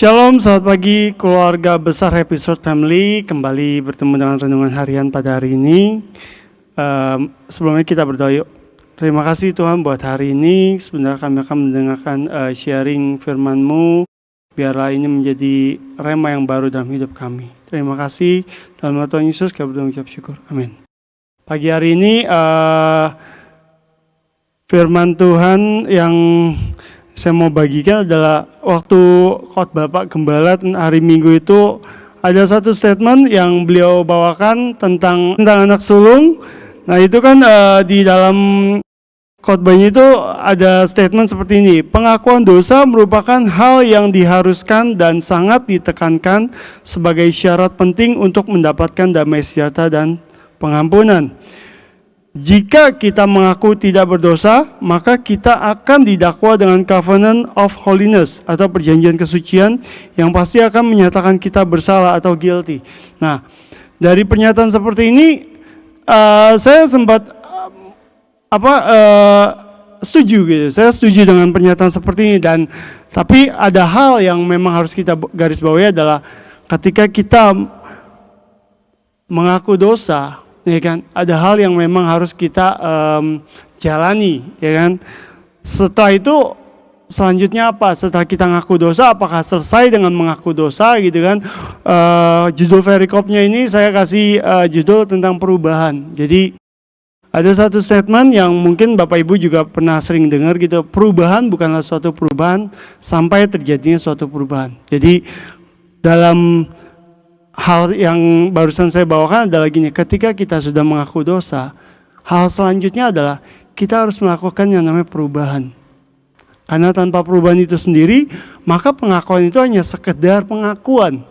Shalom, selamat pagi keluarga besar Happy Short Family. Kembali bertemu dengan renungan harian pada hari ini. Sebelumnya kita berdoa yuk. Terima kasih Tuhan buat hari ini. Sebentar kami akan mendengarkan sharing firman-Mu. Biarlah ini menjadi rema yang baru dalam hidup kami. Terima kasih. Dalam nama Tuhan Yesus kami mengucap syukur. Amin. Pagi hari ini firman Tuhan yang saya mau bagikan adalah waktu khotbah Pak Gembala hari Minggu itu ada satu statement yang beliau bawakan tentang anak sulung. Nah itu kan di dalam khotbahnya itu ada statement seperti ini. Pengakuan dosa merupakan hal yang diharuskan dan sangat ditekankan sebagai syarat penting untuk mendapatkan damai sejahtera dan pengampunan. Jika kita mengaku tidak berdosa, maka kita akan didakwa dengan covenant of holiness atau perjanjian kesucian yang pasti akan menyatakan kita bersalah atau guilty. Nah, dari pernyataan seperti ini, saya sempat setuju gitu. Saya setuju dengan pernyataan seperti ini tapi ada hal yang memang harus kita garis bawahi adalah ketika kita mengaku dosa. Ya kan, ada hal yang memang harus kita jalani, ya kan. Setelah itu selanjutnya apa? Setelah kita ngaku dosa, apakah selesai dengan mengaku dosa gitu kan? Judul perikopnya ini saya kasih judul tentang perubahan. Jadi ada satu statement yang mungkin Bapak Ibu juga pernah sering dengar gitu. Perubahan bukanlah suatu perubahan sampai terjadinya suatu perubahan. Jadi dalam hal yang barusan saya bawakan adalah gini, ketika kita sudah mengaku dosa, hal selanjutnya adalah kita harus melakukan yang namanya perubahan. Karena tanpa perubahan itu sendiri, maka pengakuan itu hanya sekedar pengakuan.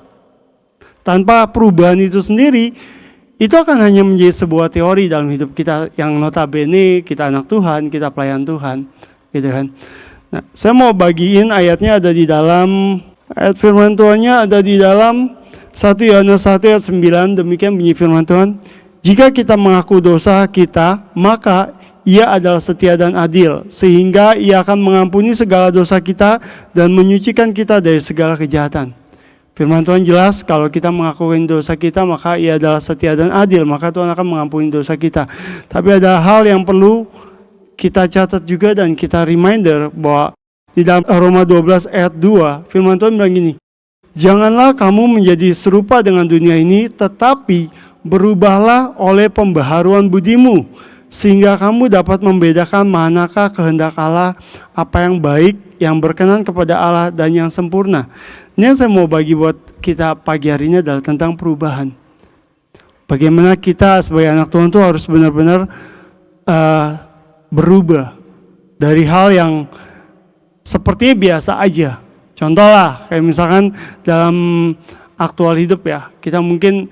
Tanpa perubahan itu sendiri, itu akan hanya menjadi sebuah teori dalam hidup kita yang notabene kita anak Tuhan, kita pelayan Tuhan, gitu kan. Nah, saya mau bagiin ayatnya ada di dalam ayat firman Tuhannya ada di dalam 1 Yohanes 1 ayat 9, demikian bunyi firman Tuhan. Jika kita mengaku dosa kita, maka Ia adalah setia dan adil, sehingga Ia akan mengampuni segala dosa kita dan menyucikan kita dari segala kejahatan. Firman Tuhan jelas, kalau kita mengakukan dosa kita, maka Ia adalah setia dan adil, maka Tuhan akan mengampuni dosa kita. Tapi ada hal yang perlu kita catat juga dan kita reminder bahwa di dalam Roma 12 ayat 2, firman Tuhan bilang gini, janganlah kamu menjadi serupa dengan dunia ini, tetapi berubahlah oleh pembaharuan budimu, sehingga kamu dapat membedakan manakah kehendak Allah, apa yang baik, yang berkenan kepada Allah, dan yang sempurna. Ini yang saya mau bagi buat kita pagi hari ini adalah tentang perubahan. Bagaimana kita sebagai anak Tuhan itu harus benar-benar berubah dari hal yang sepertinya biasa aja. Contoh lah, kayak misalkan dalam aktual hidup ya, kita mungkin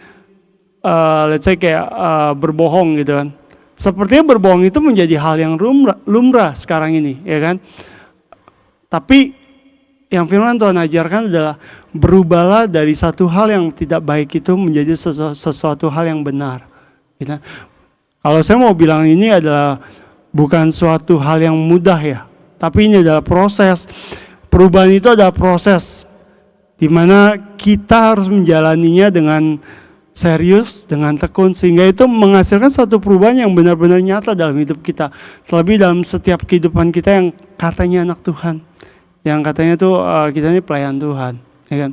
let's say kayak berbohong gitu kan. Sepertinya berbohong itu menjadi hal yang lumrah sekarang ini, ya kan. Tapi yang firman Tuhan ajarkan adalah berubahlah dari satu hal yang tidak baik itu menjadi sesuatu hal yang benar. Gitu. Kalau saya mau bilang ini adalah bukan suatu hal yang mudah ya, tapi ini adalah proses. Perubahan itu adalah proses di mana kita harus menjalaninya dengan serius, dengan tekun, sehingga itu menghasilkan satu perubahan yang benar-benar nyata dalam hidup kita. Terlebih dalam setiap kehidupan kita yang katanya anak Tuhan, yang katanya tuh kita ini pelayan Tuhan, ya kan?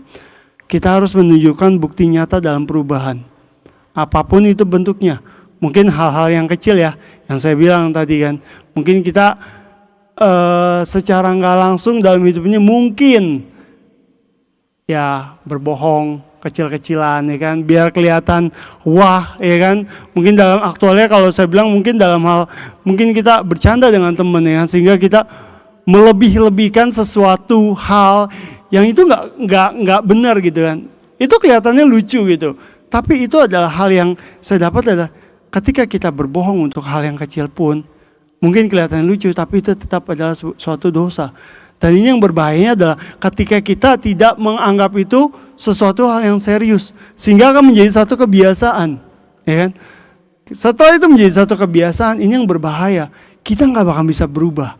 Kita harus menunjukkan bukti nyata dalam perubahan, apapun itu bentuknya. Mungkin hal-hal yang kecil ya, yang saya bilang tadi kan, mungkin kita secara nggak langsung dalam hidupnya mungkin ya berbohong kecil-kecilan ya kan, biar kelihatan wah ya kan. Mungkin dalam aktualnya kalau saya bilang mungkin dalam hal mungkin kita bercanda dengan teman ya kan, sehingga kita melebih-lebihkan sesuatu hal yang itu nggak benar gitu kan. Itu kelihatannya lucu gitu, tapi itu adalah hal yang saya dapat adalah ketika kita berbohong untuk hal yang kecil pun mungkin kelihatan lucu, tapi itu tetap adalah suatu dosa. Dan ini yang berbahayanya adalah ketika kita tidak menganggap itu sesuatu hal yang serius, sehingga akan menjadi satu kebiasaan, ya kan? Setelah itu menjadi satu kebiasaan, ini yang berbahaya. Kita nggak bakal bisa berubah.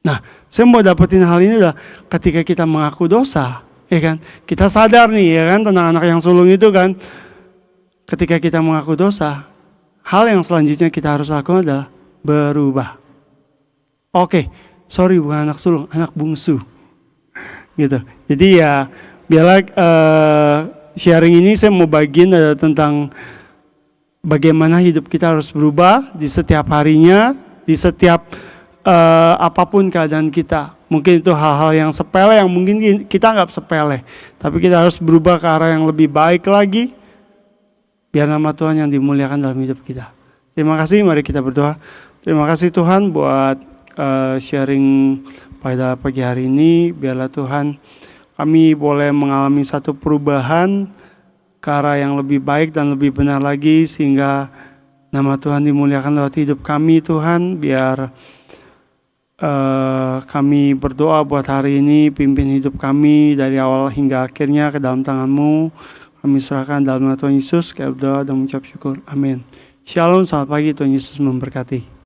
Nah, saya mau dapetin hal ini adalah ketika kita mengaku dosa, ya kan? Kita sadar nih, ya kan, tentang anak yang sulung itu kan. Ketika kita mengaku dosa, hal yang selanjutnya kita harus lakukan adalah berubah. Oke, sorry bukan anak sulung, anak bungsu. Gitu. Jadi ya biarlah sharing ini saya mau bagiin tentang bagaimana hidup kita harus berubah di setiap harinya, di setiap apapun keadaan kita. Mungkin itu hal-hal yang sepele yang mungkin kita anggap sepele, tapi kita harus berubah ke arah yang lebih baik lagi, biar nama Tuhan yang dimuliakan dalam hidup kita. Terima kasih, mari kita berdoa. Terima kasih Tuhan buat sharing pada pagi hari ini. Biarlah Tuhan kami boleh mengalami satu perubahan ke arah yang lebih baik dan lebih benar lagi, sehingga nama Tuhan dimuliakan lewat hidup kami Tuhan. Biar kami berdoa buat hari ini, pimpin hidup kami dari awal hingga akhirnya ke dalam tangan-Mu. Kami serahkan dalam nama Tuhan Yesus, kami berdoa dan mengucap syukur. Amin. Shalom, selamat pagi, Tuhan Yesus memberkati.